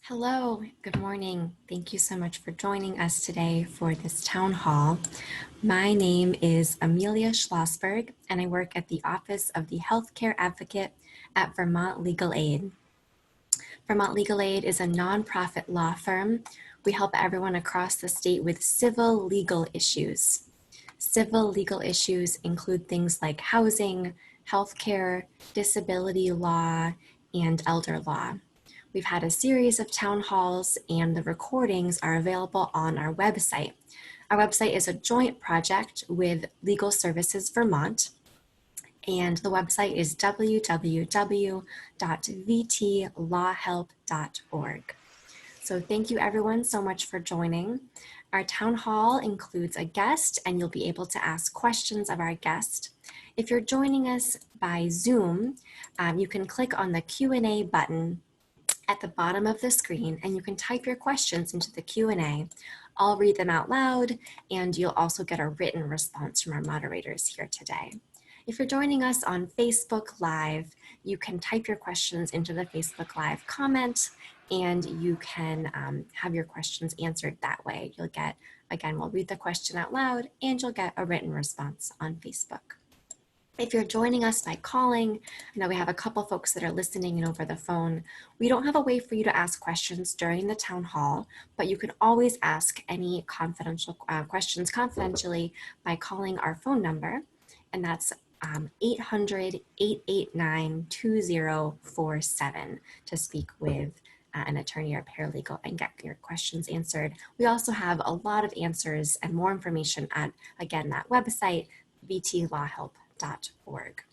Hello, good morning. Thank you so much for joining us today for this town hall. My name is Amelia Schlossberg, and I work at the Office of the Healthcare Advocate at Vermont Legal Aid. Vermont Legal Aid is a nonprofit law firm. We help everyone across the state with civil legal issues. Civil legal issues include things like housing, healthcare, disability law, and elder law. We've had a series of town halls, and the recordings are available on our website. Our website is a joint project with Legal Services Vermont, and the website is www.vtlawhelp.org. So thank you everyone so much for joining. Our town hall includes a guest, and you'll be able to ask questions of our guest. If you're joining us by Zoom, you can click on the Q&A button at the bottom of the screen, and you can type your questions into the Q&A. I'll read them out loud, and you'll also get a written response from our moderators here today. If you're joining us on Facebook Live, you can type your questions into the Facebook Live comment, and you can have your questions answered that way. You'll get, again, we'll read the question out loud, and you'll get a written response on Facebook. If you're joining us by calling, I know we have a couple folks that are listening in over the phone. We don't have a way for you to ask questions during the town hall, but you can always ask any confidential questions confidentially by calling our phone number, and that's 800-889-2047 to speak with an attorney or paralegal and get your questions answered. We also have a lot of answers and more information at, again, that website, vtlawhelp.org.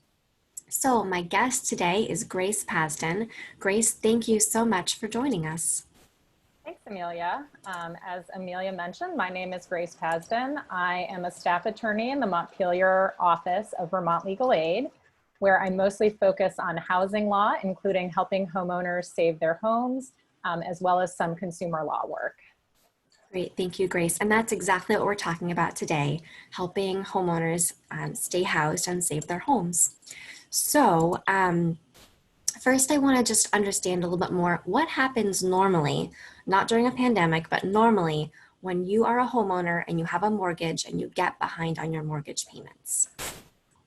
So my guest today is Grace Pasden. Grace, thank you so much for joining us. Thanks, Amelia. As Amelia mentioned, my name is Grace Pasden. I am a staff attorney in the Montpelier office of Vermont Legal Aid, where I mostly focus on housing law, including helping homeowners save their homes, as well as some consumer law work. Great, thank you, Grace. And that's exactly what we're talking about today, helping homeowners stay housed and save their homes. So first I want to just understand a little bit more what happens normally, not during a pandemic, but normally when you are a homeowner and you have a mortgage and you get behind on your mortgage payments.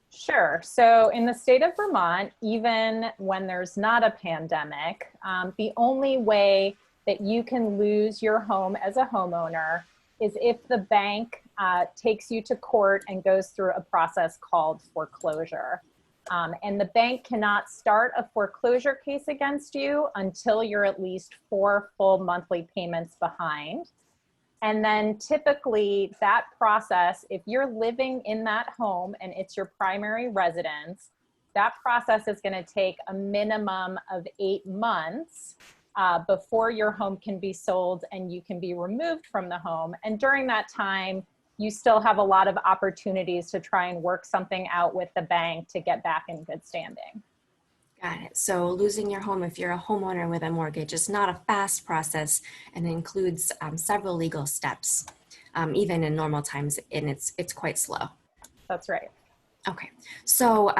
Sure. So in the state of Vermont, even when there's not a pandemic, the only way that you can lose your home as a homeowner is if the bank takes you to court and goes through a process called foreclosure. And the bank cannot start a foreclosure case against you until you're at least 4 full monthly payments behind. And then typically that process, if you're living in that home and it's your primary residence, that process is going to take a minimum of 8 months before your home can be sold and you can be removed from the home. And during that time, you still have a lot of opportunities to try and work something out with the bank to get back in good standing. Got it. So losing your home if you're a homeowner with a mortgage is not a fast process and includes several legal steps, even in normal times, and it's quite slow. That's right. Okay, so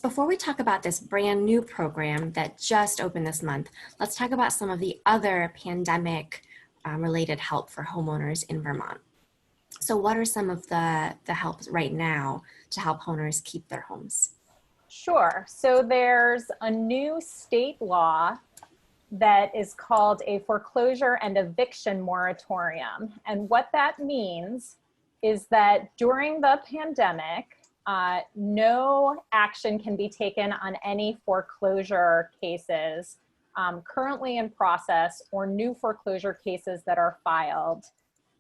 before we talk about this brand new program that just opened this month, let's talk about some of the other pandemic related help for homeowners in Vermont. So what are some of the helps right now to help homeowners keep their homes? Sure. So there's a new state law that is called a foreclosure and eviction moratorium. And what that means is that during the pandemic, no action can be taken on any foreclosure cases currently in process or new foreclosure cases that are filed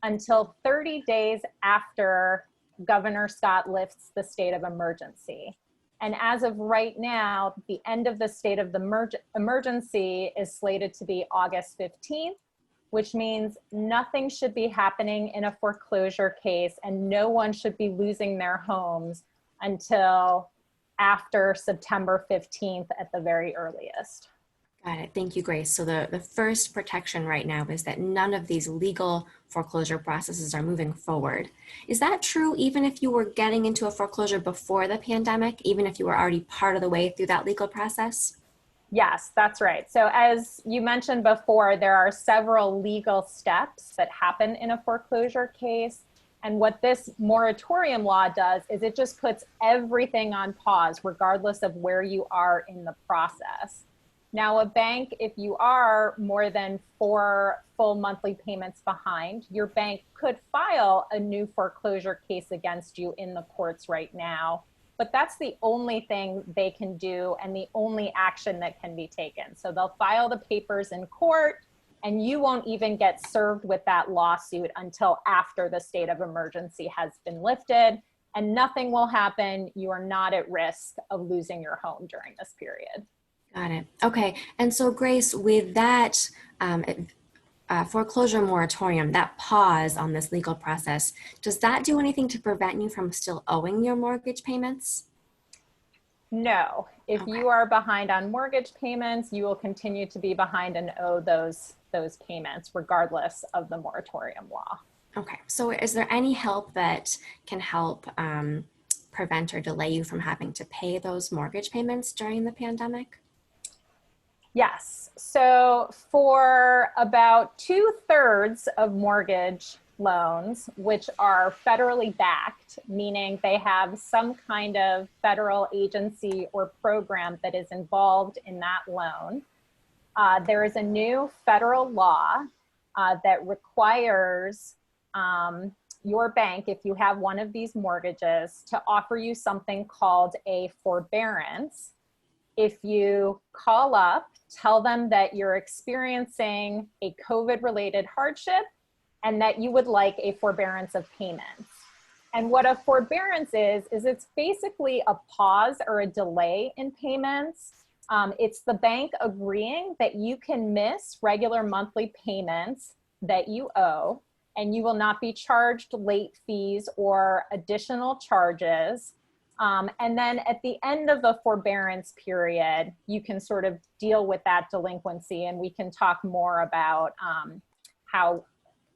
until 30 days after Governor Scott lifts the state of emergency. And as of right now, the end of the state of the emergency is slated to be August 15th, which means nothing should be happening in a foreclosure case and no one should be losing their homes until after September 15th at the very earliest. Got it. Thank you, Grace. So the first protection right now is that none of these legal foreclosure processes are moving forward. Is that true even if you were getting into a foreclosure before the pandemic, even if you were already part of the way through that legal process? Yes, that's right. So as you mentioned before, there are several legal steps that happen in a foreclosure case. And what this moratorium law does is it just puts everything on pause, regardless of where you are in the process. Now, a bank, if you are more than 4 full monthly payments behind, your bank could file a new foreclosure case against you in the courts right now. But that's the only thing they can do and the only action that can be taken. So they'll file the papers in court, and you won't even get served with that lawsuit until after the state of emergency has been lifted, and nothing will happen. You are not at risk of losing your home during this period. Got it. Okay. And so Grace, with that foreclosure moratorium, that pause on this legal process, does that do anything to prevent you from still owing your mortgage payments? No. If Okay. you are behind on mortgage payments, you will continue to be behind and owe those payments regardless of the moratorium law. Okay. So is there any help that can help prevent or delay you from having to pay those mortgage payments during the pandemic? Yes. So for about 2/3 of mortgage loans, which are federally backed, meaning they have some kind of federal agency or program that is involved in that loan, there is a new federal law that requires your bank, if you have one of these mortgages, to offer you something called a forbearance. If you call up, tell them that you're experiencing a COVID-related hardship and that you would like a forbearance of payments. And what a forbearance is it's basically a pause or a delay in payments. It's the bank agreeing that you can miss regular monthly payments that you owe, and you will not be charged late fees or additional charges. And then at the end of the forbearance period, you can sort of deal with that delinquency, and we can talk more about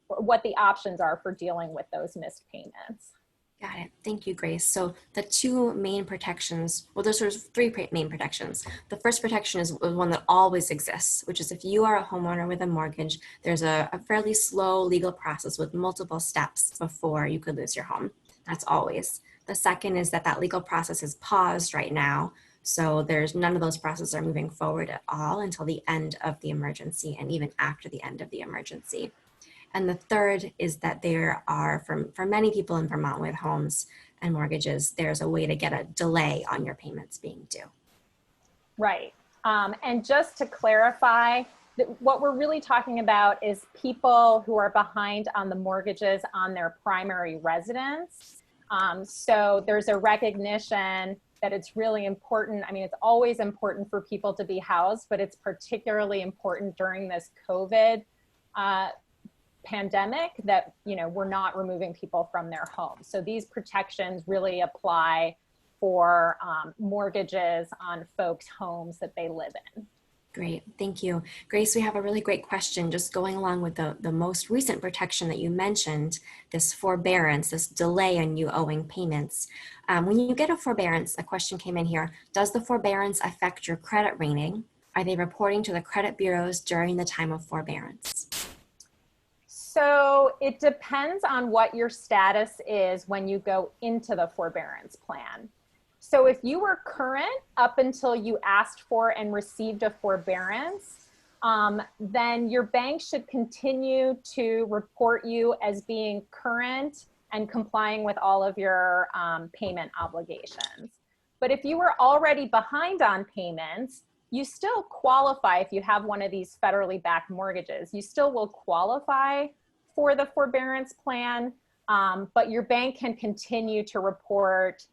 what the options are for dealing with those missed payments. Got it. Thank you, Grace. So the two main protections, well, there's sort of three main protections. The first protection is one that always exists, which is if you are a homeowner with a mortgage, there's a fairly slow legal process with multiple steps before you could lose your home. That's always. The second is that legal process is paused right now. So there's none of those processes are moving forward at all until the end of the emergency and even after the end of the emergency. And the third is that there are, for many people in Vermont with homes and mortgages, there's a way to get a delay on your payments being due. Right. And just to clarify, what we're really talking about is people who are behind on the mortgages on their primary residence. So there's a recognition that it's really important. I mean, it's always important for people to be housed, but it's particularly important during this COVID pandemic that, we're not removing people from their homes. So these protections really apply for mortgages on folks' homes that they live in. Great, thank you. Grace, we have a really great question just going along with the most recent protection that you mentioned, this forbearance, this delay on you owing payments. When you get a forbearance, a question came in here, does the forbearance affect your credit rating? Are they reporting to the credit bureaus during the time of forbearance? So it depends on what your status is when you go into the forbearance plan. So if you were current up until you asked for and received a forbearance, then your bank should continue to report you as being current and complying with all of your payment obligations. But if you were already behind on payments, you still qualify. If you have one of these federally backed mortgages, you still will qualify for the forbearance plan, but your bank can continue to report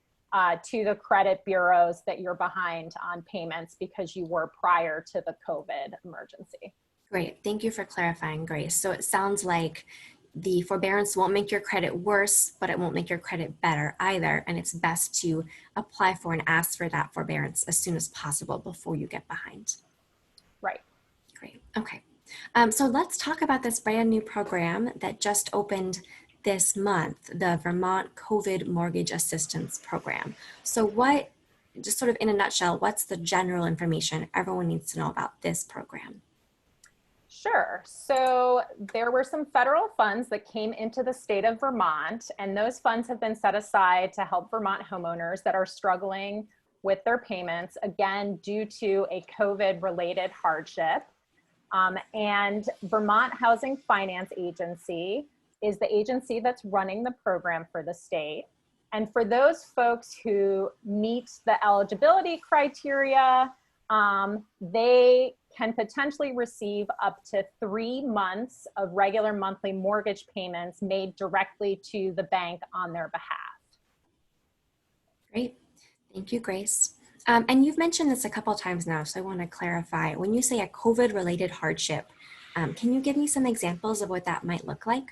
to the credit bureaus that you're behind on payments because you were prior to the COVID emergency. Great, thank you for clarifying, Grace. So it sounds like the forbearance won't make your credit worse, but it won't make your credit better either. And it's best to apply for and ask for that forbearance as soon as possible before you get behind. Right. Great, okay. So let's talk about this brand new program that just opened this month, the Vermont COVID Mortgage Assistance Program. So what just sort of in a nutshell, what's the general information everyone needs to know about this program? Sure. So there were some federal funds that came into the state of Vermont, and those funds have been set aside to help Vermont homeowners that are struggling with their payments, again, due to a COVID-related hardship. And Vermont Housing Finance Agency is the agency that's running the program for the state. And for those folks who meet the eligibility criteria, they can potentially receive up to 3 months of regular monthly mortgage payments made directly to the bank on their behalf. Great. Thank you, Grace. And you've mentioned this a couple times now, so I want to clarify. When you say a COVID-related hardship, can you give me some examples of what that might look like?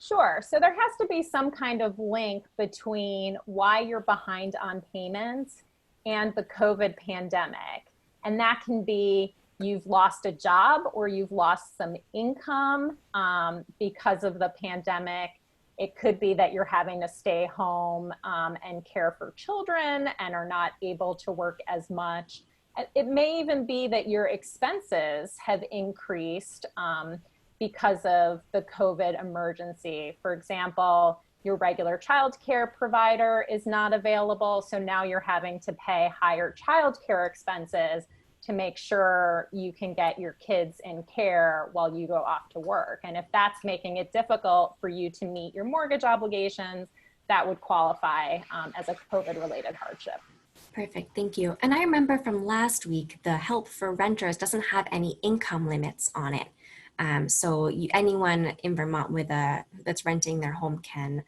Sure. So there has to be some kind of link between why you're behind on payments and the COVID pandemic. And that can be you've lost a job or you've lost some income because of the pandemic. It could be that you're having to stay home and care for children and are not able to work as much. It may even be that your expenses have increased because of the COVID emergency. For example, your regular child care provider is not available, so now you're having to pay higher child care expenses to make sure you can get your kids in care while you go off to work. And if that's making it difficult for you to meet your mortgage obligations, that would qualify as a COVID-related hardship. Perfect, thank you. And I remember from last week, the help for renters doesn't have any income limits on it. So anyone in Vermont that's renting their home can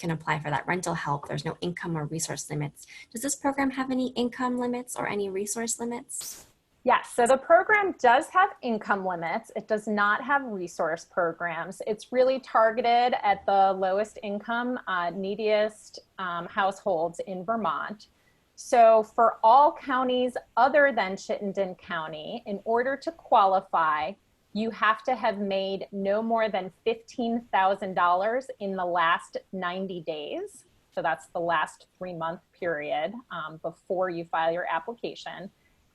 apply for that rental help. There's no income or resource limits. Does this program have any income limits or any resource limits? Yes, so the program does have income limits. It does not have resource programs. It's really targeted at the lowest income, neediest households in Vermont. So for all counties other than Chittenden County, in order to qualify, you have to have made no more than $15,000 in the last 90 days. So that's the last 3-month period before you file your application.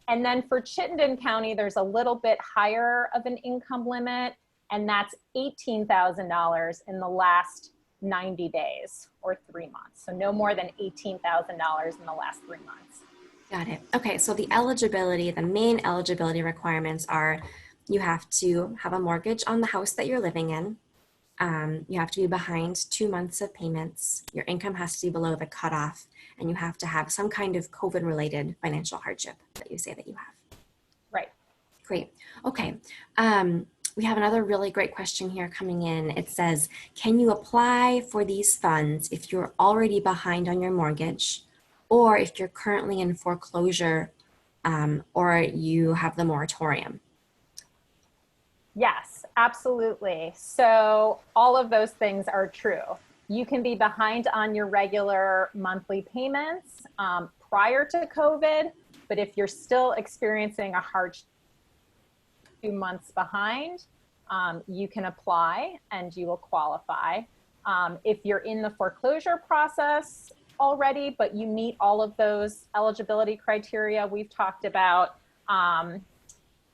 And then for Chittenden County, there's a little bit higher of an income limit, and that's $18,000 in the last 90 days or 3 months. So no more than $18,000 in the last 3 months. Got it. Okay, so the main eligibility requirements are you have to have a mortgage on the house that you're living in. You have to be behind 2 months of payments. Your income has to be below the cutoff, and you have to have some kind of COVID-related financial hardship that you say that you have. Right. Great. Okay. We have another really great question here coming in. It says, can you apply for these funds if you're already behind on your mortgage, or if you're currently in foreclosure, or you have the moratorium? Yes, absolutely. So all of those things are true. You can be behind on your regular monthly payments prior to COVID, but if you're still experiencing a hardship 2 months behind, you can apply and you will qualify. If you're in the foreclosure process already, but you meet all of those eligibility criteria we've talked about,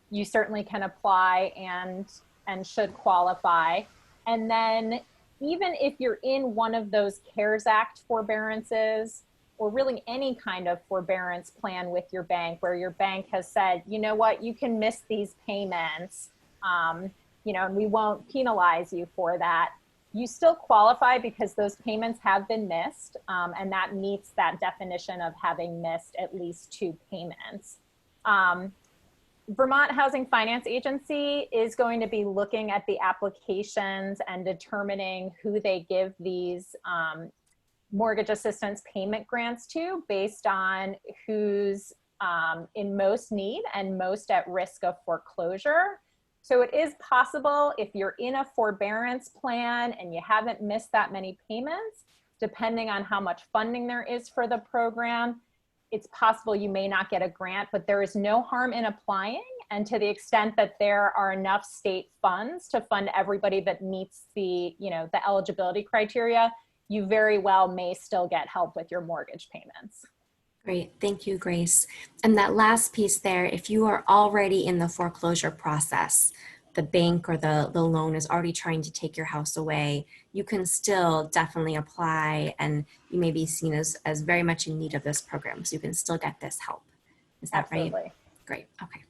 you certainly can apply and should qualify. And then even if you're in one of those CARES Act forbearances, or really any kind of forbearance plan with your bank, where your bank has said, you know what, you can miss these payments, and we won't penalize you for that, you still qualify because those payments have been missed, and that meets that definition of having missed at least 2 payments. Vermont Housing Finance Agency is going to be looking at the applications and determining who they give these mortgage assistance payment grants to based on who's in most need and most at risk of foreclosure. So it is possible if you're in a forbearance plan and you haven't missed that many payments, depending on how much funding there is for the program, it's possible you may not get a grant, but there is no harm in applying. And to the extent that there are enough state funds to fund everybody that meets the eligibility criteria, you very well may still get help with your mortgage payments. Great. Thank you, Grace. And that last piece there, if you are already in the foreclosure process, the bank or the loan is already trying to take your house away, you can still definitely apply, and you may be seen as very much in need of this program. So you can still get this help. Is that right? Absolutely. Great. Okay.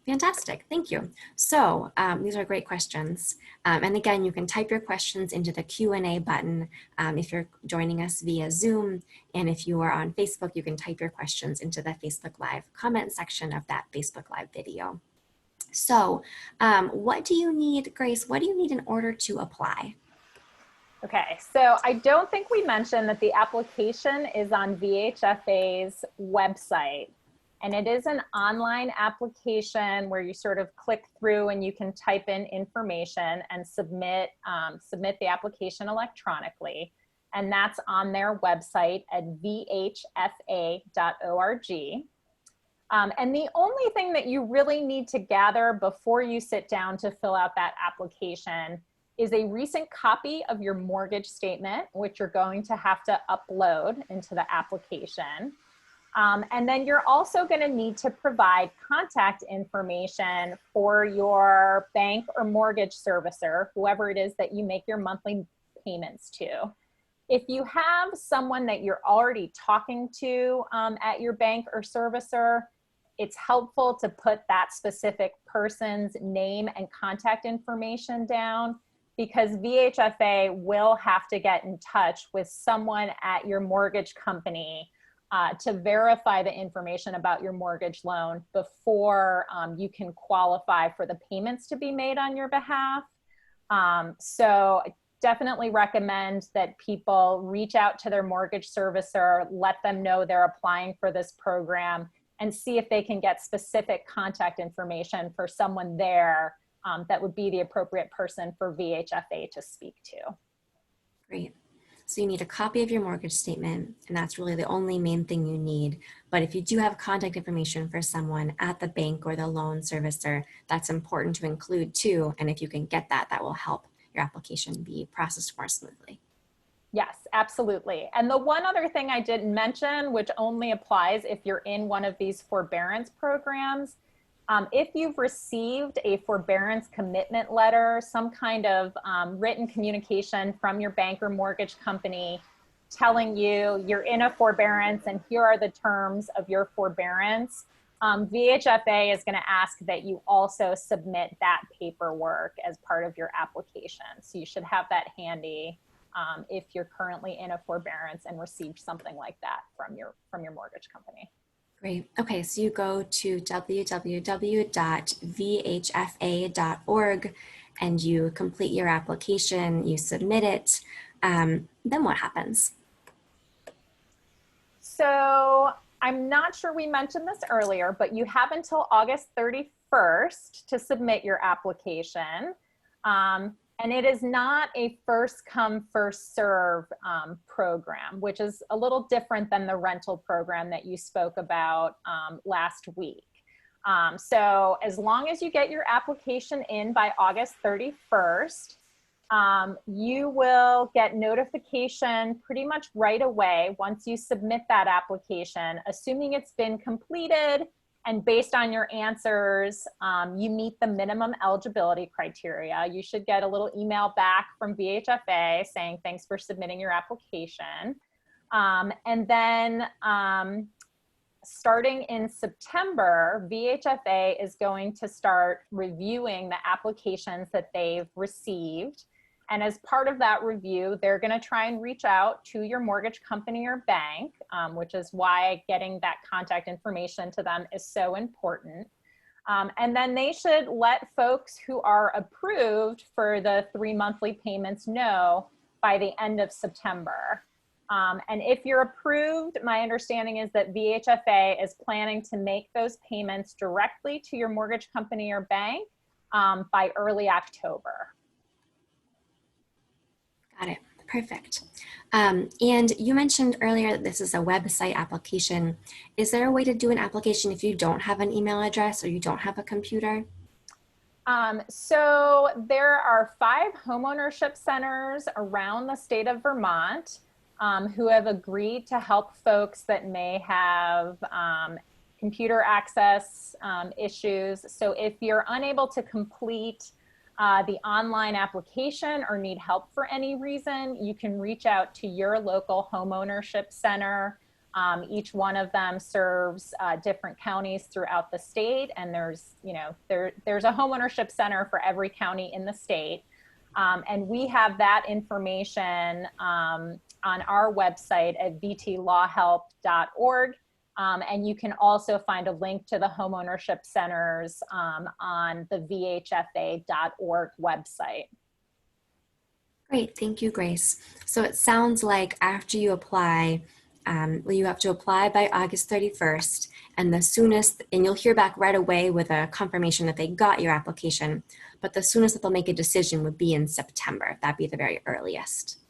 Fantastic. Thank you. So these are great questions. And again, you can type your questions into the Q&A button if you're joining us via Zoom. And if you are on Facebook, you can type your questions into the Facebook Live comment section of that Facebook Live video. So what do you need, Grace? What do you need in order to apply? Okay, so I don't think we mentioned that the application is on VHFA's website. And it is an online application where you sort of click through and you can type in information and submit the application electronically. And that's on their website at vhfa.org. And the only thing that you really need to gather before you sit down to fill out that application is a recent copy of your mortgage statement, which you're going to have to upload into the application. And then you're also going to need to provide contact information for your bank or mortgage servicer, whoever it is that you make your monthly payments to. If you have someone that you're already talking to at your bank or servicer, it's helpful to put that specific person's name and contact information down, because VHFA will have to get in touch with someone at your mortgage company to verify the information about your mortgage loan before you can qualify for the payments to be made on your behalf. So I definitely recommend that people reach out to their mortgage servicer, let them know they're applying for this program, and see if they can get specific contact information for someone there that would be the appropriate person for VHFA to speak to. Great. So you need a copy of your mortgage statement, and that's really the only main thing you need. But if you do have contact information for someone at the bank or the loan servicer, that's important to include too. And if you can get that, that will help your application be processed more smoothly. Yes, absolutely. And the one other thing I didn't mention, which only applies if you're in one of these forbearance programs, if you've received a forbearance commitment letter, some kind of written communication from your bank or mortgage company telling you you're in a forbearance and here are the terms of your forbearance, VHFA is going to ask that you also submit that paperwork as part of your application. So you should have that handy if you're currently in a forbearance and received something like that from your mortgage company. Great. Okay, so you go to www.vhfa.org and you complete your application, you submit it. Then what happens? So I'm not sure we mentioned this earlier, but you have until August 31st to submit your application. And it is not a first come, first serve program, which is a little different than the rental program that you spoke about last week. So as long as you get your application in by August 31st, you will get notification pretty much right away once you submit that application, assuming it's been completed. And based on your answers, you meet the minimum eligibility criteria. You should get a little email back from VHFA saying, thanks for submitting your application. And then starting in September, VHFA is going to start reviewing the applications that they've received. And as part of that review, they're going to try and reach out to your mortgage company or bank, which is why getting that contact information to them is so important. And then they should let folks who are approved for the 3 monthly payments know by the end of September. And if you're approved, my understanding is that VHFA is planning to make those payments directly to your mortgage company or bank by early October. Got it. Perfect. And you mentioned earlier that this is a website application. Is there a way to do an application if you don't have an email address or you don't have a computer? So there are 5 homeownership centers around the state of Vermont. who have agreed to help folks that may have computer access issues. So if you're unable to complete the online application or need help for any reason, you can reach out to your local homeownership center. Each one of them serves different counties throughout the state, and there's a homeownership center for every county in the state. And we have that information on our website at vtlawhelp.org. And you can also find a link to the homeownership centers on the vhfa.org website. Great, thank you, Grace. So it sounds like after you apply, you have to apply by August 31st, and the soonest, and you'll hear back right away with a confirmation that they got your application, but the soonest that they'll make a decision would be in September. That'd be the very earliest.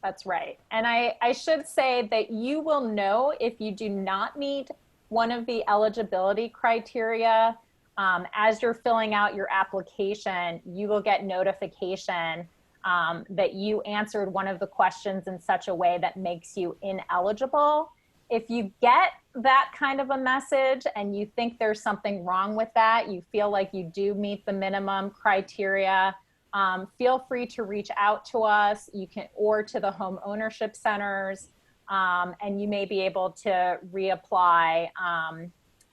That's right. And I should say that you will know if you do not meet one of the eligibility criteria. As you're filling out your application, you will get notification that you answered one of the questions in such a way that makes you ineligible. If you get that kind of a message and you think there's something wrong with that, you feel like you do meet the minimum criteria, feel free to reach out to us, or to the home ownership centers, and you may be able to reapply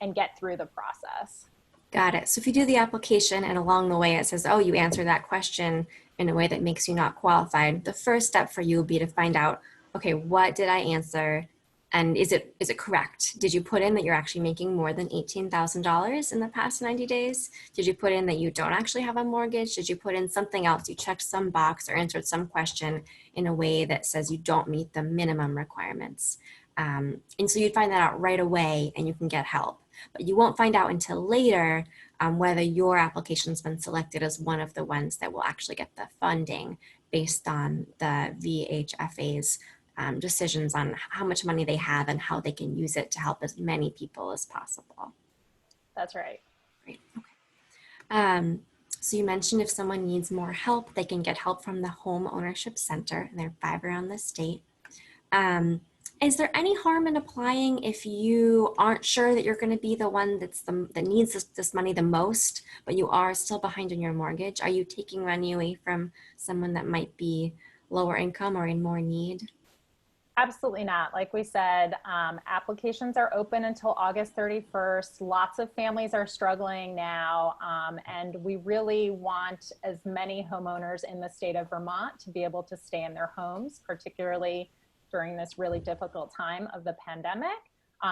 and get through the process. Got it. So if you do the application and along the way it says, oh, you answered that question in a way that makes you not qualified, the first step for you would be to find out, okay, what did I answer? And is it correct? Did you put in that you're actually making more than $18,000 in the past 90 days? Did you put in that you don't actually have a mortgage? Did you put in something else? You checked some box or answered some question in a way that says you don't meet the minimum requirements. And so you'd find that out right away and you can get help. But you won't find out until later whether your application's been selected as one of the ones that will actually get the funding based on the VHFA's decisions on how much money they have and how they can use it to help as many people as possible. That's right. Great. Okay. So you mentioned if someone needs more help, they can get help from the Home Ownership Center, and there are 5 around the state. Is there any harm in applying if you aren't sure that you're going to be the one that needs this money the most, but you are still behind on your mortgage? Are you taking money away from someone that might be lower income or in more need? Absolutely not. Like we said, applications are open until August 31st. Lots of families are struggling now, and we really want as many homeowners in the state of Vermont to be able to stay in their homes, particularly during this really difficult time of the pandemic.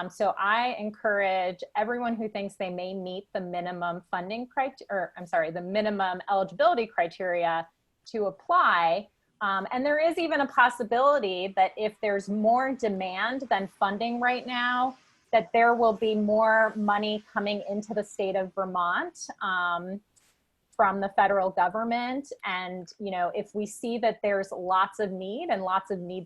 So I encourage everyone who thinks they may meet the minimum the minimum eligibility criteria to apply. And there is even a possibility that if there's more demand than funding right now, that there will be more money coming into the state of Vermont from the federal government. And, if we see that there's lots of need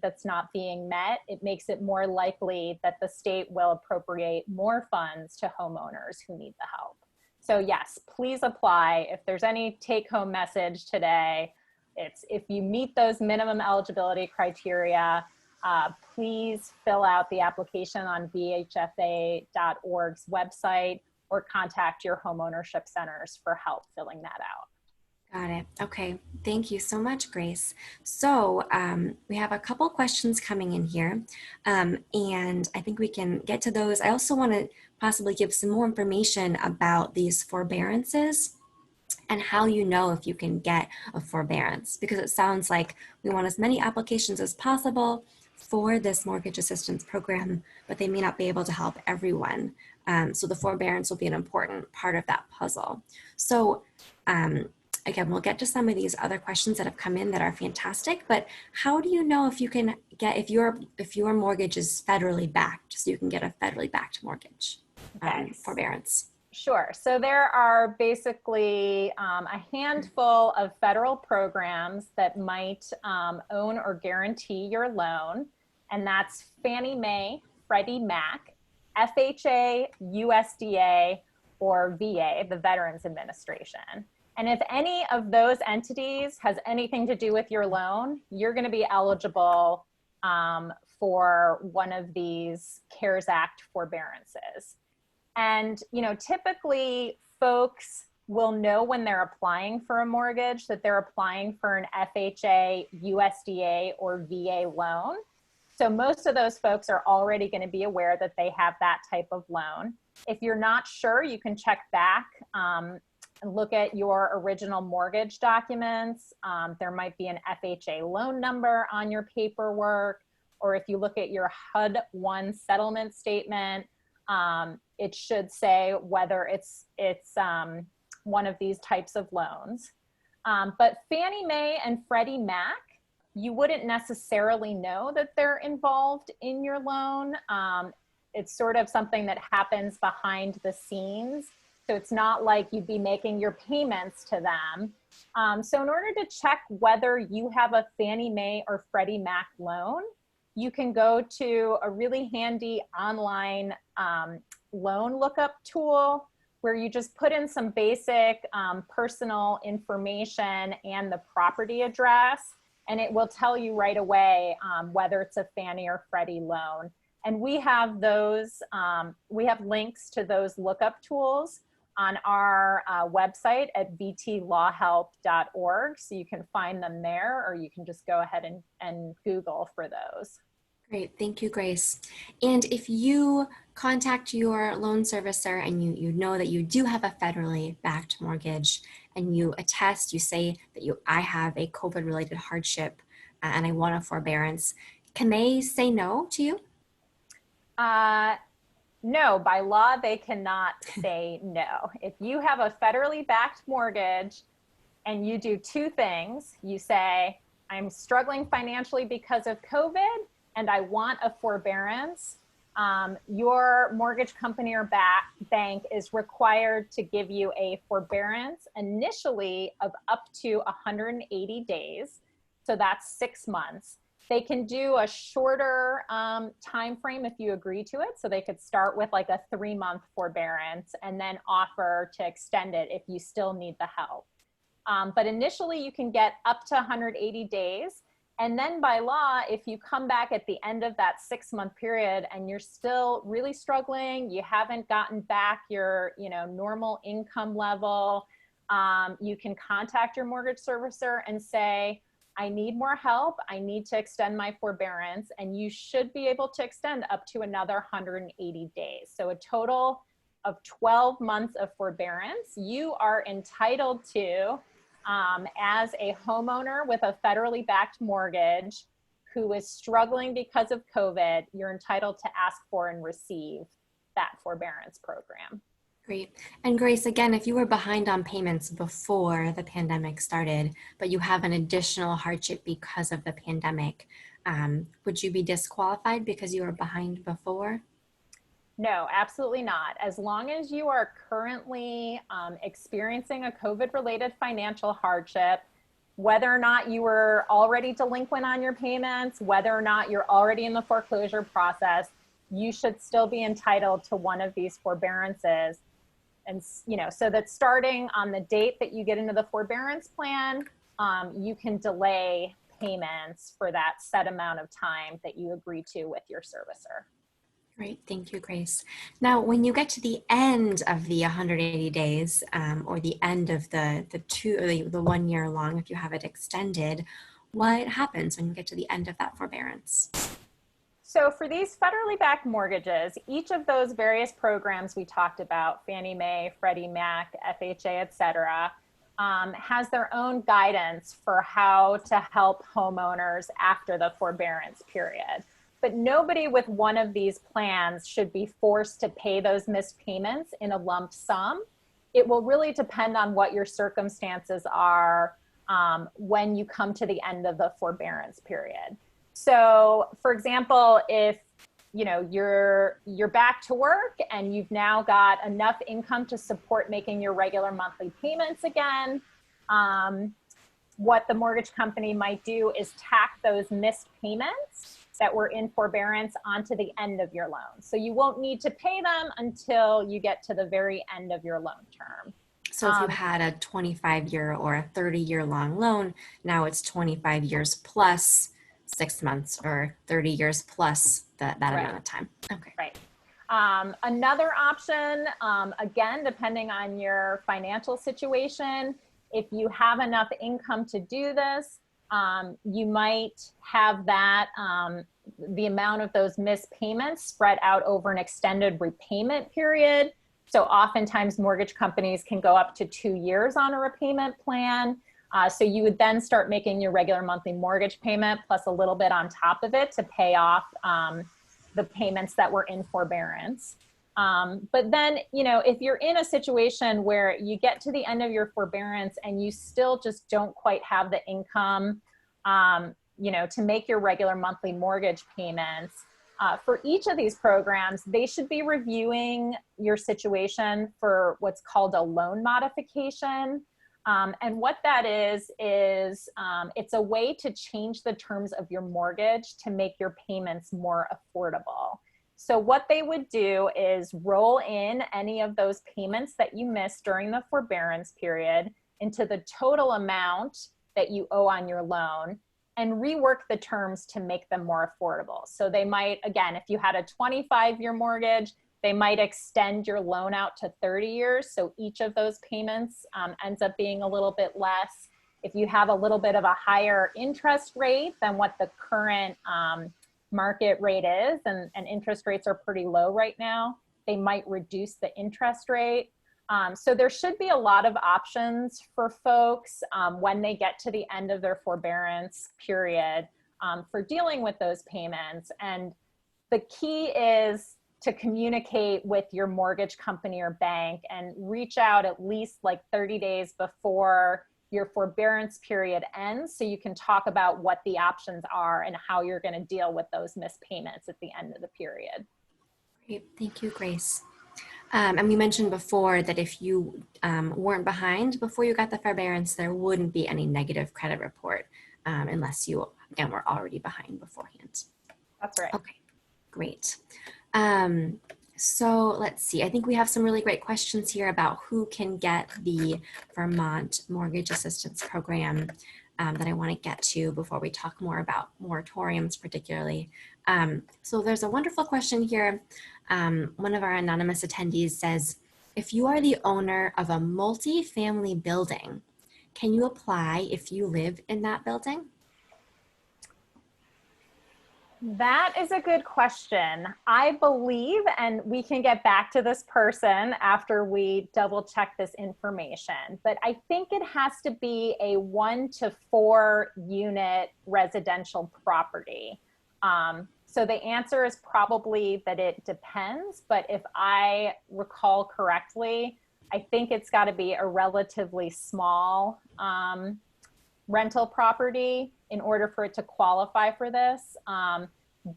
that's not being met, it makes it more likely that the state will appropriate more funds to homeowners who need the help. So yes, please apply. If there's any take-home message today, it's if you meet those minimum eligibility criteria, please fill out the application on vhfa.org's website or contact your homeownership centers for help filling that out. Got it. Okay. Thank you so much, Grace. So we have a couple questions coming in here, and I think we can get to those. I also want to possibly give some more information about these forbearances and how you know if you can get a forbearance, because it sounds like we want as many applications as possible for this mortgage assistance program, but they may not be able to help everyone. So the forbearance will be an important part of that puzzle. So again, we'll get to some of these other questions that have come in that are fantastic, but how do you know if you can get, if your mortgage is federally backed, so you can get a federally backed mortgage forbearance? Sure. So there are basically a handful of federal programs that might own or guarantee your loan, and that's Fannie Mae, Freddie Mac, FHA, USDA, or VA, the Veterans Administration. And if any of those entities has anything to do with your loan, you're going to be eligible for one of these CARES Act forbearances. And, typically folks will know when they're applying for a mortgage that they're applying for an FHA, USDA, or VA loan. So most of those folks are already going to be aware that they have that type of loan. If you're not sure, you can check back and look at your original mortgage documents. There might be an FHA loan number on your paperwork, or if you look at your HUD-1 settlement statement, it should say whether it's one of these types of loans. But Fannie Mae and Freddie Mac, you wouldn't necessarily know that they're involved in your loan. It's sort of something that happens behind the scenes. So it's not like you'd be making your payments to them. So in order to check whether you have a Fannie Mae or Freddie Mac loan, you can go to a really handy online loan lookup tool where you just put in some basic personal information and the property address, and it will tell you right away whether it's a Fannie or Freddie loan. And we have those, we have links to those lookup tools on our website at vtlawhelp.org. So you can find them there, or you can just go ahead and Google for those. Great, thank you, Grace. And if you contact your loan servicer and you know that you do have a federally backed mortgage and you attest, you say that I have a COVID-related hardship and I want a forbearance, can they say no to you? No, by law, they cannot say no. If you have a federally backed mortgage and you do two things, you say, I'm struggling financially because of COVID and I want a forbearance, your mortgage company or bank is required to give you a forbearance initially of up to 180 days. So that's 6 months. They can do a shorter time frame if you agree to it. So they could start with like a 3-month forbearance and then offer to extend it if you still need the help. But initially you can get up to 180 days. And then by law, if you come back at the end of that 6-month period and you're still really struggling, you haven't gotten back your normal income level, you can contact your mortgage servicer and say, I need more help. I need to extend my forbearance, and you should be able to extend up to another 180 days. So a total of 12 months of forbearance you are entitled to as a homeowner with a federally backed mortgage who is struggling because of COVID. You're entitled to ask for and receive that forbearance program. Great. And Grace, again, if you were behind on payments before the pandemic started, but you have an additional hardship because of the pandemic, would you be disqualified because you were behind before? No, absolutely not. As long as you are currently experiencing a COVID-related financial hardship, whether or not you were already delinquent on your payments, whether or not you're already in the foreclosure process, you should still be entitled to one of these forbearances. And so that starting on the date that you get into the forbearance plan, you can delay payments for that set amount of time that you agree to with your servicer. Great, thank you, Grace. Now, when you get to the end of the 180 days, or the end of the 1 year long, if you have it extended, what happens when you get to the end of that forbearance? So for these federally backed mortgages, each of those various programs we talked about, Fannie Mae, Freddie Mac, FHA, et cetera, has their own guidance for how to help homeowners after the forbearance period. But nobody with one of these plans should be forced to pay those missed payments in a lump sum. It will really depend on what your circumstances are when you come to the end of the forbearance period. So for example, if you're back to work and you've now got enough income to support making your regular monthly payments again, what the mortgage company might do is tack those missed payments that were in forbearance onto the end of your loan. So you won't need to pay them until you get to the very end of your loan term. So if you had a 25-year or a 30-year long loan, now it's 25 years plus 6 months or 30 years plus that Right. amount of time. Okay. Right. Another option, again, depending on your financial situation, if you have enough income to do this, you might have that, the amount of those missed payments spread out over an extended repayment period. So oftentimes mortgage companies can go up to 2 years on a repayment plan. So you would then start making your regular monthly mortgage payment plus a little bit on top of it to pay off the payments that were in forbearance. But then, you know, if you're in a situation where you get to the end of your forbearance and you still just don't quite have the income, you know, to make your regular monthly mortgage payments, for each of these programs, they should be reviewing your situation for what's called a loan modification. And what that is it's a way to change the terms of your mortgage to make your payments more affordable. So what they would do is roll in any of those payments that you missed during the forbearance period into the total amount that you owe on your loan and rework the terms to make them more affordable. So they might, again, if you had a 25-year mortgage, they might extend your loan out to 30 years. So each of those payments ends up being a little bit less. If you have a little bit of a higher interest rate than what the current market rate is, and interest rates are pretty low right now, they might reduce the interest rate. So there should be a lot of options for folks when they get to the end of their forbearance period for dealing with those payments. And the key is to communicate with your mortgage company or bank and reach out at least like 30 days before your forbearance period ends so you can talk about what the options are and how you're going to deal with those missed payments at the end of the period. Great. Thank you, Grace. And we mentioned before that if you weren't behind before you got the forbearance, there wouldn't be any negative credit report unless you, again, were already behind beforehand. That's right. Okay, great. So let's see, I think we have some really great questions here about who can get the Vermont Mortgage Assistance Program that I want to get to before we talk more about moratoriums particularly. So there's a wonderful question here. One of our anonymous attendees says, if you are the owner of a multi-family building, can you apply if you live in that building? That is a good question. I believe, and we can get back to this person after we double check this information, but I think it has to be a 1 to 4 unit residential property. So the answer is probably that it depends, but if I recall correctly, I think it's got to be a relatively small rental property in order for it to qualify for this.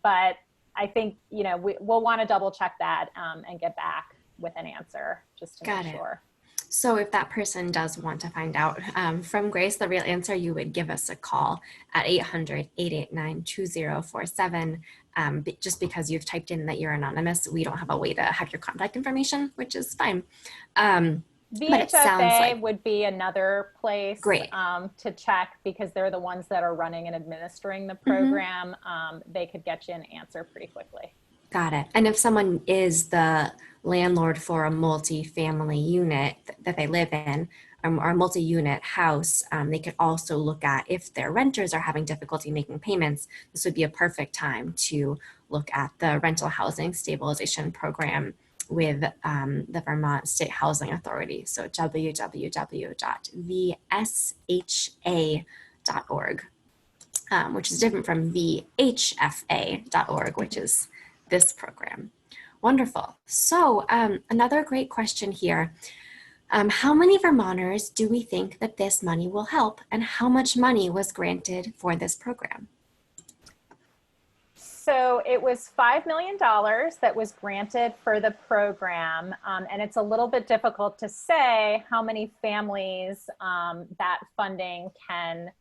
But I think, you know, we'll want to double check that and get back with an answer just to make sure. So if that person does want to find out from Grace the real answer, you would give us a call at 800-889-2047. Just because you've typed in that you're anonymous, we don't have a way to have your contact information, which is fine. VHFA would be another place Great. To check because they're the ones that are running and administering the program. They could get you an answer pretty quickly. Got it. And if someone is the landlord for a multi-family unit that they live in, or a multi-unit house, they could also look at if their renters are having difficulty making payments. This would be a perfect time to look at the rental housing stabilization program with the Vermont State Housing Authority. So www.vsha.org, which is different from vhfa.org, which is this program. Wonderful. So another great question here. How many Vermonters do we think that this money will help, and how much money was granted for this program? So it was $5 million that was granted for the program. And it's a little bit difficult to say how many families that funding can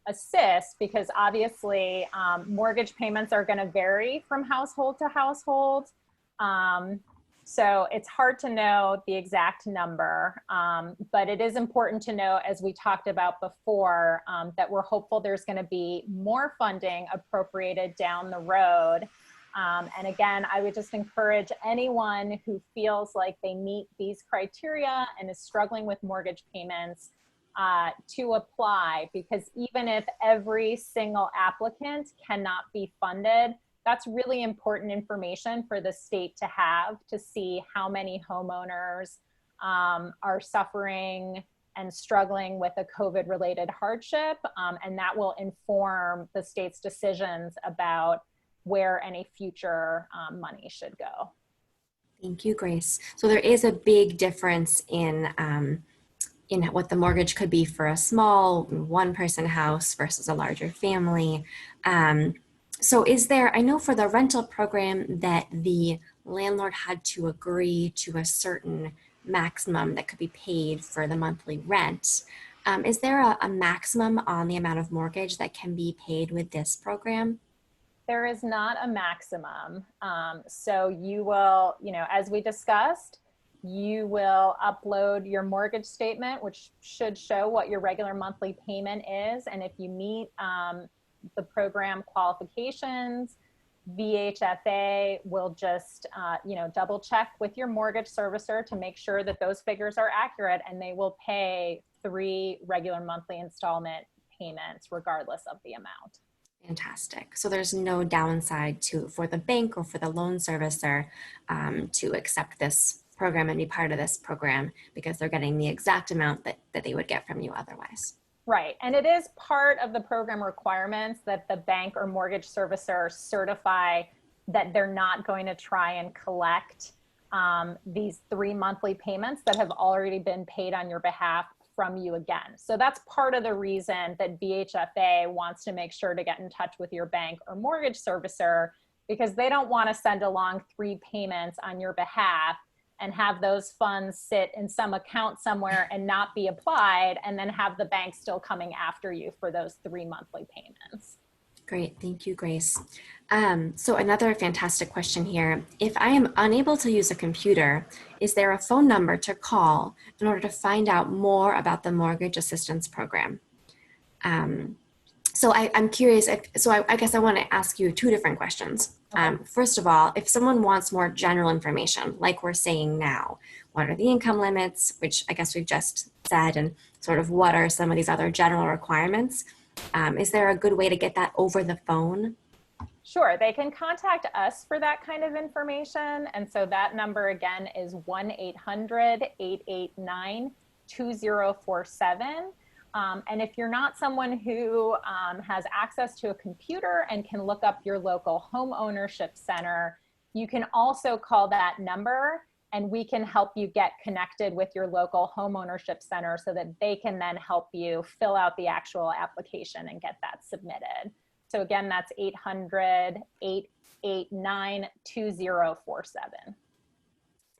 assist because obviously mortgage payments are going to vary from household to household. So it's hard to know the exact number, but it is important to know, as we talked about before, that we're hopeful there's going to be more funding appropriated down the road. And again, I would just encourage anyone who feels like they meet these criteria and is struggling with mortgage payments to apply, because even if every single applicant cannot be funded, that's really important information for the state to have, to see how many homeowners are suffering and struggling with a COVID-related hardship. And that will inform the state's decisions about where any future money should go. Thank you, Grace. So there is a big difference in what the mortgage could be for a small one-person house versus a larger family. So is there, I know for the rental program that the landlord had to agree to a certain maximum that could be paid for the monthly rent. Is there a maximum on the amount of mortgage that can be paid with this program? There is not a maximum. So you will, as we discussed, you will upload your mortgage statement, which should show what your regular monthly payment is. And if you meet the program qualifications, VHFA will just, double check with your mortgage servicer to make sure that those figures are accurate, and they will pay 3 regular monthly installment payments regardless of the amount. Fantastic. So there's no downside for the bank or for the loan servicer to accept this program and be part of this program, because they're getting the exact amount that they would get from you otherwise. Right. And it is part of the program requirements that the bank or mortgage servicer certify that they're not going to try and collect these 3 monthly payments that have already been paid on your behalf from you again. So that's part of the reason that VHFA wants to make sure to get in touch with your bank or mortgage servicer, because they don't want to send along 3 payments on your behalf and have those funds sit in some account somewhere and not be applied, and then have the bank still coming after you for those 3 monthly payments. Great, thank you, Grace. So another fantastic question here. If I am unable to use a computer, is there a phone number to call in order to find out more about the mortgage assistance program? So I'm curious, I guess I want to ask you 2 different questions. Okay. First of all, if someone wants more general information, like we're saying now, what are the income limits, which I guess we've just said, and sort of what are some of these other general requirements? Is there a good way to get that over the phone? Sure, they can contact us for that kind of information. And so that number again is 1-800-889-2047. And if you're not someone who has access to a computer and can look up your local home ownership center, you can also call that number, and we can help you get connected with your local home ownership center so that they can then help you fill out the actual application and get that submitted. So again, that's 800-889-2047.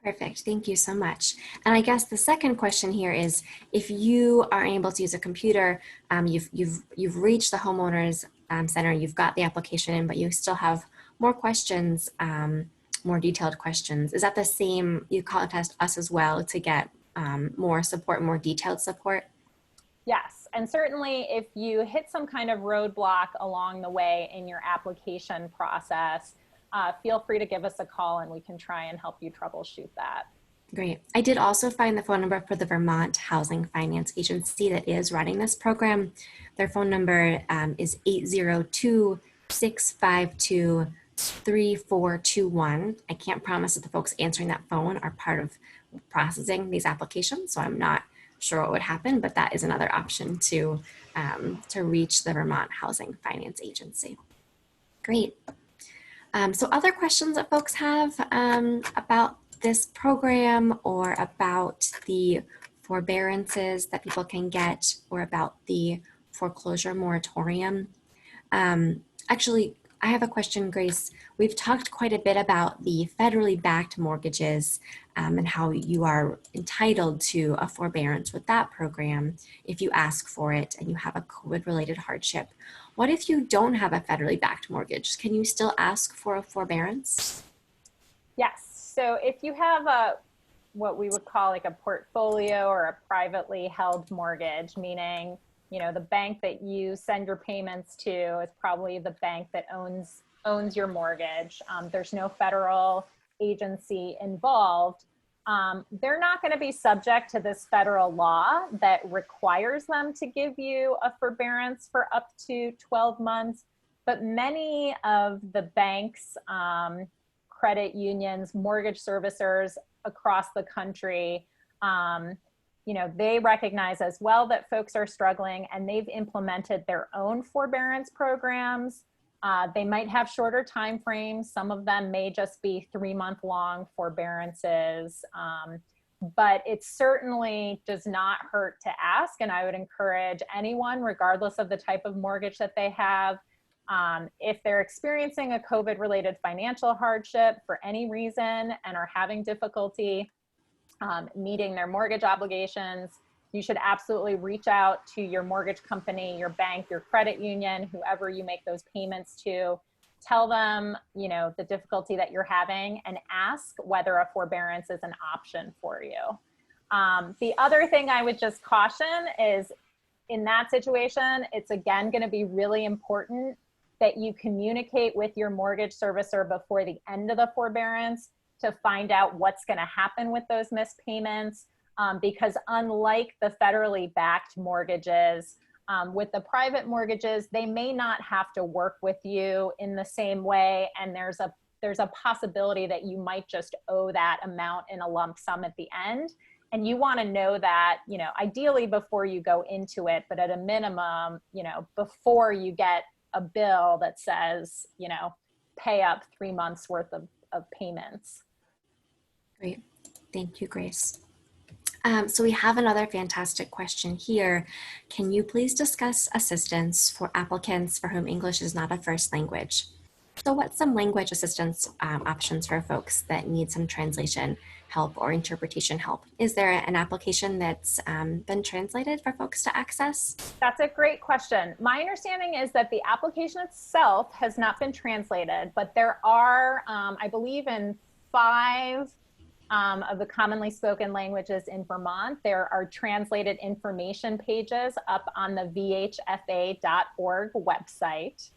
Perfect. Thank you so much. And I guess the second question here is, if you are able to use a computer, you've reached the homeowners center, you've got the application in, but you still have more questions, more detailed questions. Is that the same? You contact us as well to get more support, more detailed support? Yes, and certainly if you hit some kind of roadblock along the way in your application process, feel free to give us a call and we can try and help you troubleshoot that. Great. I did also find the phone number for the Vermont Housing Finance Agency that is running this program. Their phone number is 802-652-3421. I can't promise that the folks answering that phone are part of processing these applications, so I'm not sure what would happen, but that is another option to reach the Vermont Housing Finance Agency. Great. So other questions that folks have about this program, or about the forbearances that people can get, or about the foreclosure moratorium? Actually, I have a question, Grace. We've talked quite a bit about the federally backed mortgages and how you are entitled to a forbearance with that program if you ask for it and you have a COVID-related hardship. What if you don't have a federally backed mortgage? Can you still ask for a forbearance? Yes. So if you have what we would call like a portfolio or a privately held mortgage, meaning, the bank that you send your payments to is probably the bank that owns your mortgage. There's no federal agency involved. They're not going to be subject to this federal law that requires them to give you a forbearance for up to 12 months. But many of the banks, credit unions, mortgage servicers across the country, they recognize as well that folks are struggling, and they've implemented their own forbearance programs. They might have shorter time frames. Some of them may just be 3-month-long forbearances. But it certainly does not hurt to ask. And I would encourage anyone, regardless of the type of mortgage that they have, if they're experiencing a COVID-related financial hardship for any reason and are having difficulty meeting their mortgage obligations, you should absolutely reach out to your mortgage company, your bank, your credit union, whoever you make those payments to. Tell them, the difficulty that you're having, and ask whether a forbearance is an option for you. The other thing I would just caution is, in that situation, it's again going to be really important that you communicate with your mortgage servicer before the end of the forbearance to find out what's going to happen with those missed payments. Because unlike the federally backed mortgages, with the private mortgages, they may not have to work with you in the same way. And there's a possibility that you might just owe that amount in a lump sum at the end. And you want to know that, ideally before you go into it, but at a minimum, before you get a bill that says, pay up 3 months worth of payments. Great. Thank you, Grace. So we have another fantastic question here. Can you please discuss assistance for applicants for whom English is not a first language? So what's some language assistance options for folks that need some translation help or interpretation help? Is there an application that's been translated for folks to access? That's a great question. My understanding is that the application itself has not been translated, but there are, I believe, in 5 of the commonly spoken languages in Vermont, there are translated information pages up on the vhfa.org website.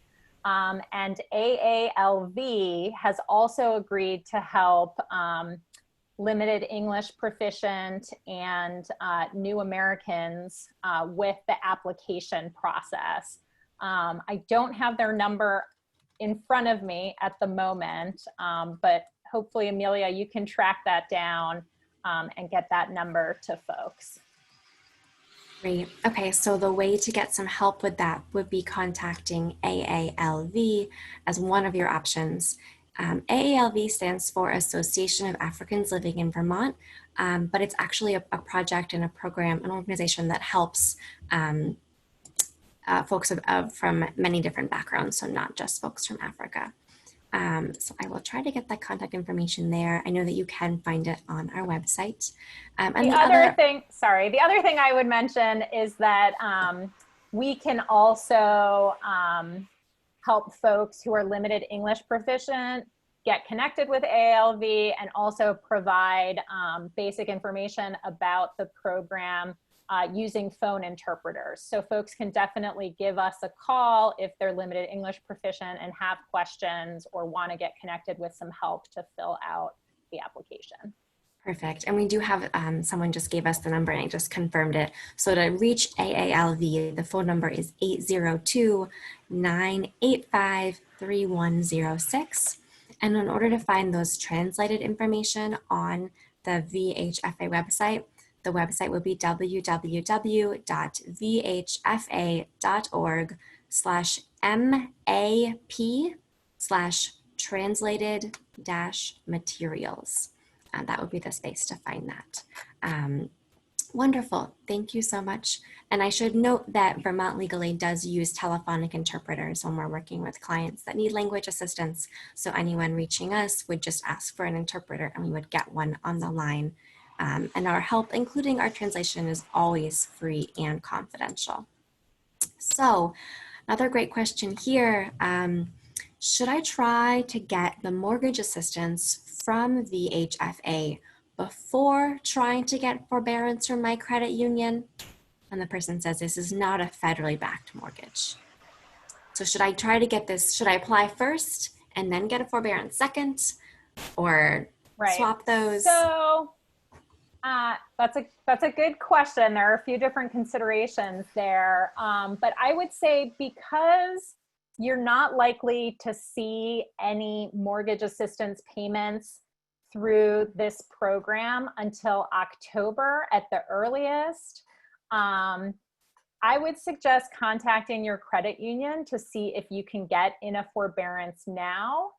And AALV has also agreed to help limited English proficient and new Americans with the application process. I don't have their number in front of me at the moment, but hopefully, Amelia, you can track that down and get that number to folks. Great. Okay, so the way to get some help with that would be contacting AALV as one of your options. AALV stands for Association of Africans Living in Vermont, but it's actually a project and a program, an organization that helps folks from many different backgrounds, so not just folks from Africa. So I will try to get that contact information there. I know that you can find it on our website. And the other thing I would mention is that we can also help folks who are limited English proficient get connected with AALV and also provide basic information about the program using phone interpreters. So folks can definitely give us a call if they're limited English proficient and have questions or want to get connected with some help to fill out the application. Perfect. And we do have, someone just gave us the number and I just confirmed it. So to reach AALV, the phone number is 802-985-3106. And in order to find those translated information on the VHFA website, the website would be www.vhfa.org/map/translated-materials. That would be the space to find that. Wonderful. Thank you so much. And I should note that Vermont Legal Aid does use telephonic interpreters when we're working with clients that need language assistance. So anyone reaching us would just ask for an interpreter and we would get one on the line. And our help, including our translation, is always free and confidential. So another great question here. should I try to get the mortgage assistance from VHFA before trying to get forbearance from my credit union? And the person says, this is not a federally backed mortgage. So should I try to get this, should I apply first and then get a forbearance second, or Right. swap those? So that's a good question. There are a few different considerations there. But I would say, because you're not likely to see any mortgage assistance payments through this program until October at the earliest, I would suggest contacting your credit union to see if you can get in a forbearance now,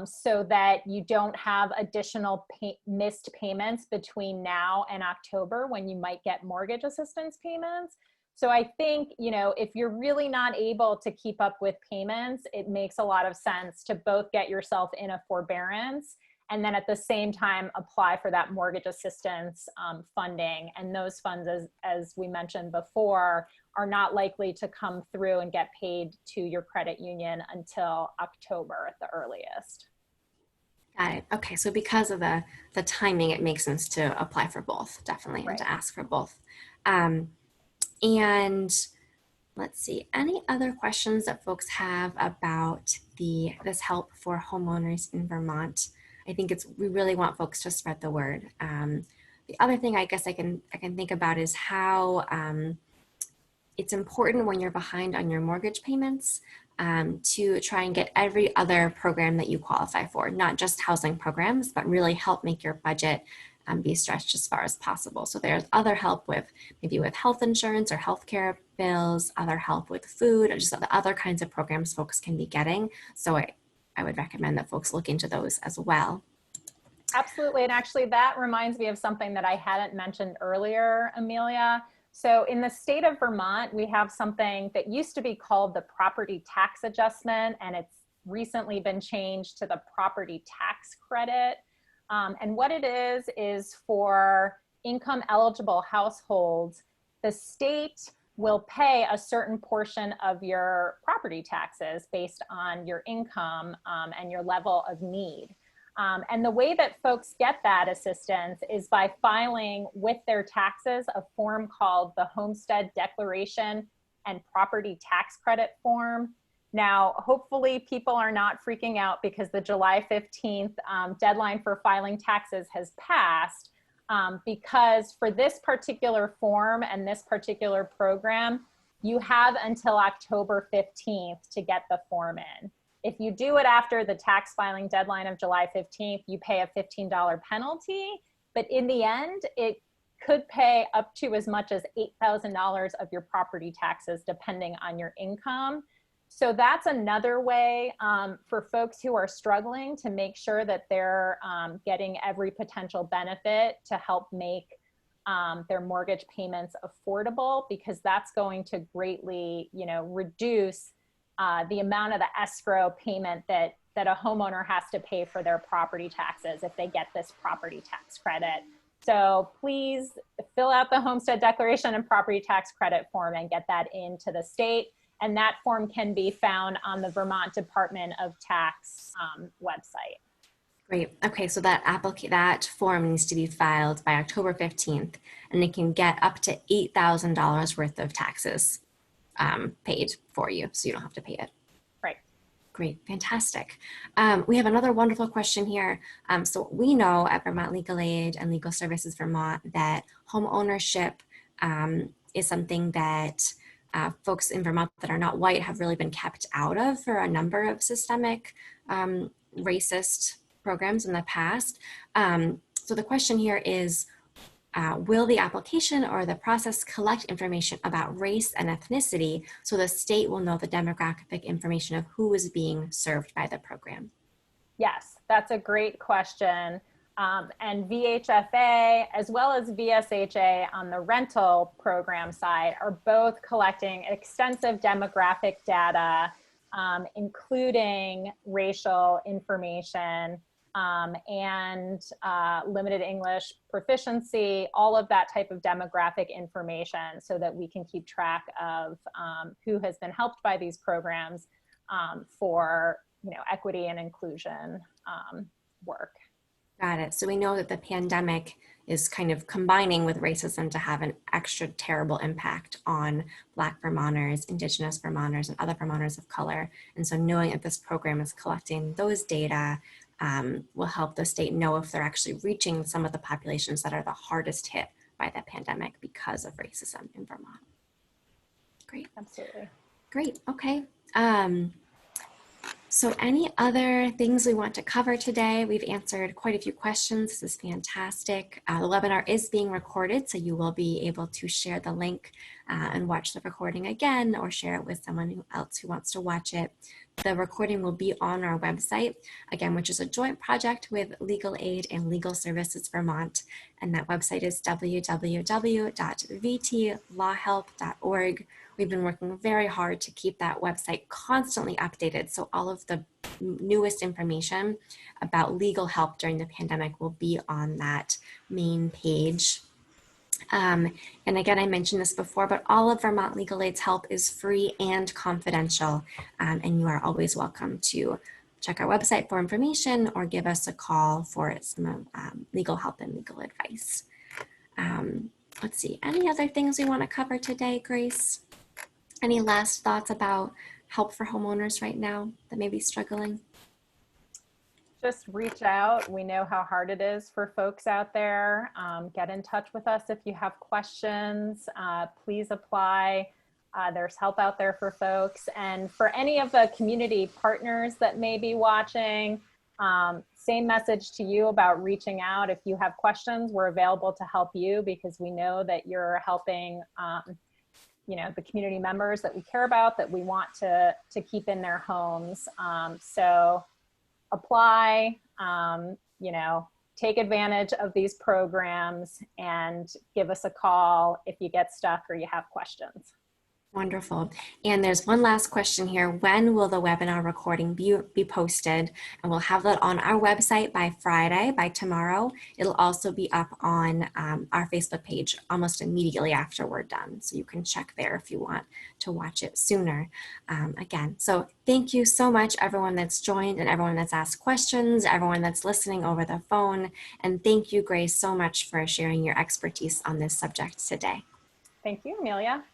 so that you don't have additional missed payments between now and October when you might get mortgage assistance payments. So I think, if you're really not able to keep up with payments, it makes a lot of sense to both get yourself in a forbearance and then at the same time apply for that mortgage assistance funding. And those funds, as we mentioned before, are not likely to come through and get paid to your credit union until October at the earliest. Got it. Okay, so because of the timing, it makes sense to apply for both, definitely, Right. and to ask for both. And let's see, any other questions that folks have about this help for homeowners in Vermont? I think we really want folks to spread the word. The other thing I guess I can think about is how it's important when you're behind on your mortgage payments to try and get every other program that you qualify for, not just housing programs, but really help make your budget be stretched as far as possible. So there's other help maybe with health insurance or healthcare bills, other help with food, or just the other kinds of programs folks can be getting. So I would recommend that folks look into those as well. Absolutely. And actually, that reminds me of something that I hadn't mentioned earlier, Amelia. So in the state of Vermont, we have something that used to be called the property tax adjustment, and it's recently been changed to the property tax credit. And what it is for income eligible households, the state will pay a certain portion of your property taxes based on your income and your level of need. And the way that folks get that assistance is by filing with their taxes a form called the Homestead Declaration and Property Tax Credit Form. Now, hopefully people are not freaking out because the July 15th deadline for filing taxes has passed, because for this particular form and this particular program, you have until October 15th to get the form in. If you do it after the tax filing deadline of July 15th, you pay a $15 penalty, but in the end, it could pay up to as much as $8,000 of your property taxes, depending on your income. So that's another way for folks who are struggling to make sure that they're getting every potential benefit to help make their mortgage payments affordable, because that's going to greatly, reduce the amount of the escrow payment that a homeowner has to pay for their property taxes if they get this property tax credit. So please fill out the Homestead Declaration and Property Tax Credit form and get that into the state. And that form can be found on the Vermont Department of Tax website. Great. Okay, so that form needs to be filed by October 15th, and it can get up to $8,000 worth of taxes paid for you, so you don't have to pay it. Right. Great, fantastic. We have another wonderful question here. So we know at Vermont Legal Aid and Legal Services Vermont that home ownership is something that folks in Vermont that are not white have really been kept out of for a number of systemic racist programs in the past. So the question here is, will the application or the process collect information about race and ethnicity so the state will know the demographic information of who is being served by the program? Yes, that's a great question. And VHFA as well as VSHA on the rental program side are both collecting extensive demographic data, including racial information and limited English proficiency, all of that type of demographic information, so that we can keep track of who has been helped by these programs for equity and inclusion work. Got it. So we know that the pandemic is kind of combining with racism to have an extra terrible impact on Black Vermonters, Indigenous Vermonters, and other Vermonters of color. And so knowing that this program is collecting those data will help the state know if they're actually reaching some of the populations that are the hardest hit by the pandemic because of racism in Vermont. Great. Absolutely. Great. Okay. So any other things we want to cover today? We've answered quite a few questions. This is fantastic. The webinar is being recorded, so you will be able to share the link and watch the recording again, or share it with someone else who wants to watch it. The recording will be on our website, again, which is a joint project with Legal Aid and Legal Services Vermont. And that website is www.vtlawhelp.org. We've been working very hard to keep that website constantly updated, so all of the newest information about legal help during the pandemic will be on that main page. And again, I mentioned this before, but all of Vermont Legal Aid's help is free and confidential, and you are always welcome to check our website for information or give us a call for some legal help and legal advice. Let's see, any other things we want to cover today, Grace? Any last thoughts about help for homeowners right now that may be struggling? Just reach out. We know how hard it is for folks out there. Get in touch with us if you have questions. Please apply. There's help out there for folks. And for any of the community partners that may be watching, same message to you about reaching out. If you have questions, we're available to help you, because we know that you're helping the community members that we care about, that we want to keep in their homes. So apply, take advantage of these programs, and give us a call if you get stuck or you have questions. Wonderful. And there's one last question here. When will the webinar recording be posted? And we'll have that on our website by Friday, by tomorrow. It'll also be up on our Facebook page almost immediately after we're done. So you can check there if you want to watch it sooner. Again, so thank you so much, everyone that's joined and everyone that's asked questions, everyone that's listening over the phone. And thank you, Grace, so much for sharing your expertise on this subject today. Thank you, Amelia.